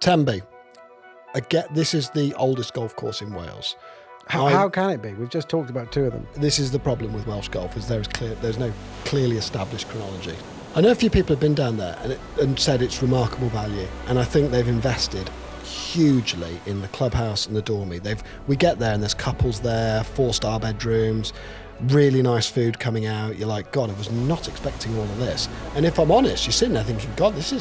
Tenby. Again, this is the oldest golf course in Wales. How can it be? We've just talked about two of them. This is the problem with Welsh golf, is there's no clearly established chronology. I know a few people have been down there and said it's remarkable value, and I think they've invested hugely in the clubhouse and the dormy. We get there and there's couples there, 4-star bedrooms, really nice food coming out. You're like, God, I was not expecting all of this. And if I'm honest, you're sitting there thinking, God, this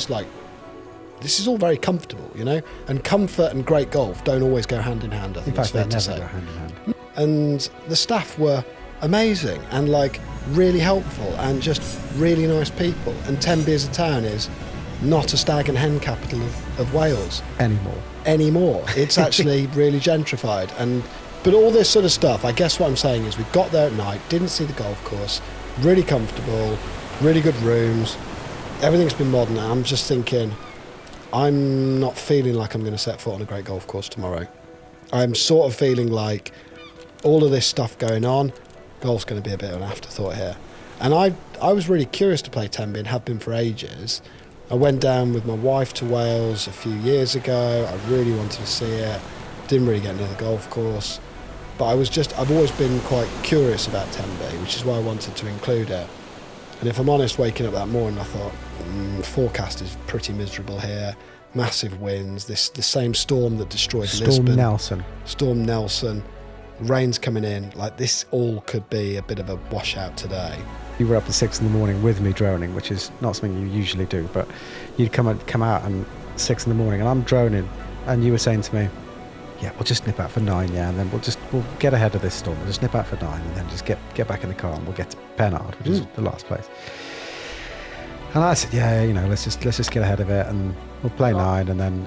is all very comfortable, you know? And comfort and great golf don't always go hand in hand, I think it's fair to say. They never go hand in hand. And the staff were amazing and like really helpful and just really nice people. And Tenby as a town is not a stag and hen capital of Wales. Anymore. It's actually really gentrified. But all this sort of stuff, I guess what I'm saying is we got there at night, didn't see the golf course, really comfortable, really good rooms, everything's been modern. I'm just thinking, I'm not feeling like I'm going to set foot on a great golf course tomorrow. I'm sort of feeling like all of this stuff going on, golf's going to be a bit of an afterthought here. And I was really curious to play Tenby and have been for ages. I went down with my wife to Wales a few years ago. I really wanted to see it. Didn't really get near the golf course. But I've always been quite curious about Tenby, which is why I wanted to include it. And if I'm honest, waking up that morning, I thought, forecast is pretty miserable here. Massive winds, the same storm that destroyed Lisbon. Storm Nelson. Rain's coming in. Like, this all could be a bit of a washout today. You were up at 6 a.m. with me droning, which is not something you usually do, but you'd come out at 6 a.m. and I'm droning, and you were saying to me, yeah, we'll just nip out for 9, yeah, and then we'll get ahead of this storm. We'll just nip out for 9 and then just get back in the car and we'll get to Pennard, which is the last place. And I said, yeah, you know, let's just get ahead of it and we'll play 9 and then.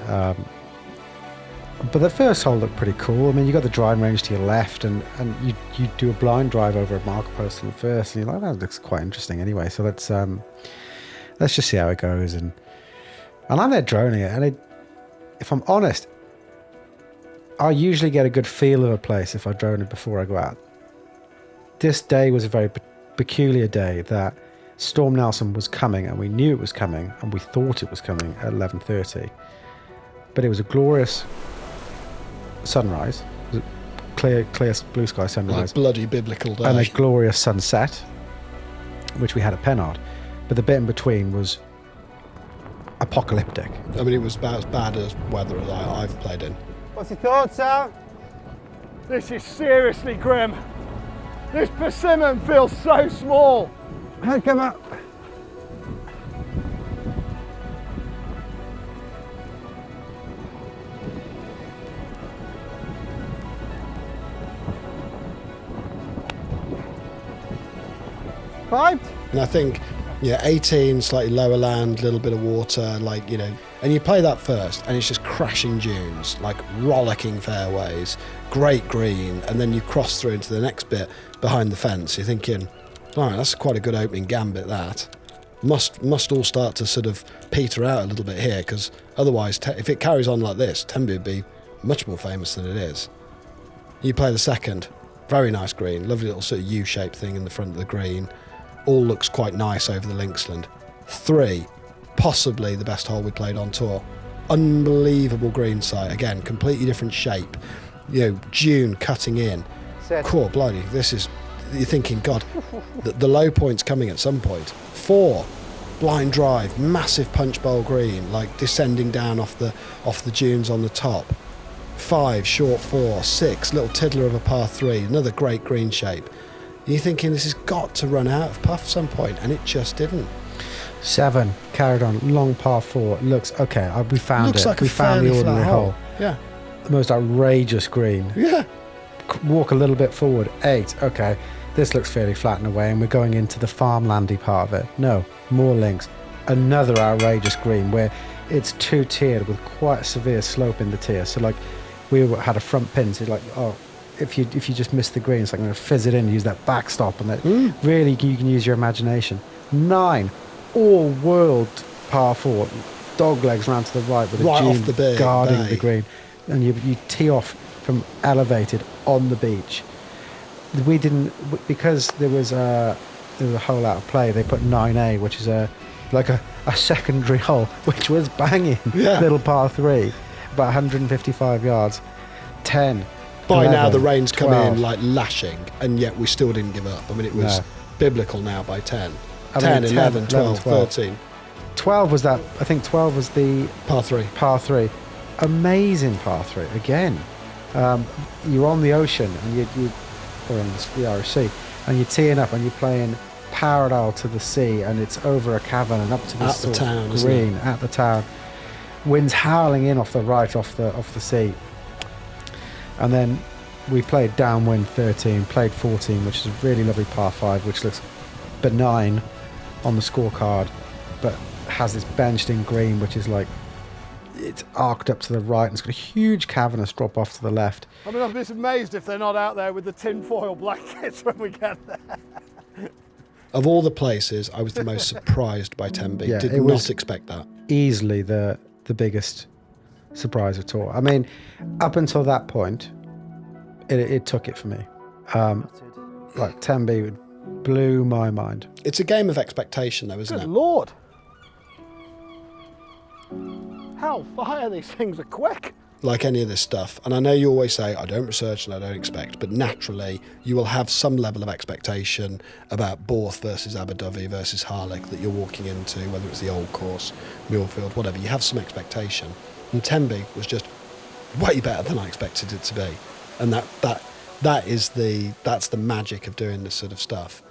But the first hole looked pretty cool. I mean, you got the driving range to your left, and you do a blind drive over a marker post on the first, and you're like, that looks quite interesting anyway. So let's just see how it goes. And I'm there droning it, and if I'm honest, I usually get a good feel of a place if I drone it before I go out. This day was a very peculiar day that Storm Nelson was coming, and we knew it was coming, and we thought it was coming at 11:30. But it was a glorious sunrise, it was a clear blue sky sunrise. And a bloody biblical day. And a glorious sunset, which we had at Pennard. But the bit in between was apocalyptic. I mean, it was about as bad as weather as I've played in. What's your thoughts, Al? This is seriously grim. This persimmon feels so small. Hey, come up. Piped? And I think, 18, slightly lower land, little bit of water, like, you know, and you play that first and it's just crashing dunes, like rollicking fairways, great green, and then you cross through into the next bit behind the fence. You're thinking, all right, that's quite a good opening gambit, that. Must all start to sort of peter out a little bit here, because otherwise, if it carries on like this, Tenby would be much more famous than it is. You play the second, very nice green, lovely little sort of U-shaped thing in the front of the green. All looks quite nice over the linksland. 3, possibly the best hole we played on tour. Unbelievable green site. Again, completely different shape. You know, dune cutting in. Cool, bloody, this is, you're thinking, God, the low point's coming at some point. 4, blind drive, massive punch bowl green, like descending down off the dunes on the top. 5, short 4, 6, little tiddler of a par 3, another great green shape. You're thinking this has got to run out of puff at some point, and it just didn't. 7, carried on, long par 4. It looks, okay, we found Looks it. like We a found the fairly ordinary flat hole. Yeah. The most outrageous green. Yeah. Walk a little bit forward. 8, okay, this looks fairly flat in a way, and we're going into the farmlandy part of it. No, more links. Another outrageous green where it's 2-tiered with quite a severe slope in the tier. So like, we had a front pin, so like, oh, if you just miss the green, it's like I'm going to fizz it in, use that backstop, and that really you can use your imagination. 9, all world par 4, dog legs round to the right with right a off the dune guarding bay. the green, and you tee off from elevated on the beach. We didn't, because there was a hole out of play. They put 9A, which is like a secondary hole, which was banging, little par 3. about 155 yards. 10. By 11, now the rain's come 12. in like lashing, and yet we still didn't give up. I mean, it was No. biblical now by 10. I 10, mean, 11, 12, 13. 12 was that. I think 12 was the Par 3. par 3. Amazing par 3 again. You're on the ocean and you or on the Irish Sea, and you're teeing up and you're playing parallel to the sea, and it's over a cavern and up to At the town, isn't green at the town. Winds howling in off the right, off the sea. And then we played downwind 13, played 14, which is a really lovely par 5, which looks benign on the scorecard, but has this benched in green, which is like, it's arced up to the right, and it's got a huge cavernous drop off to the left. I mean, I'm just amazed if they're not out there with the tinfoil blankets when we get there. Of all the places, I was the most surprised by Tenby. Yeah, Did it not was- expect that. Easily the biggest surprise of tour. I mean, up until that point, it took it for me. Like Tenby blew my mind. It's a game of expectation, though, isn't Good it? Lord. How fire these things are quick. Like any of this stuff. And I know you always say, I don't research and I don't expect, but naturally you will have some level of expectation about Borth versus Abu Dhabi versus Harlech that you're walking into, whether it's the old course, Muirfield, whatever. You have some expectation. And Tenby was just way better than I expected it to be. And that's the magic of doing this sort of stuff.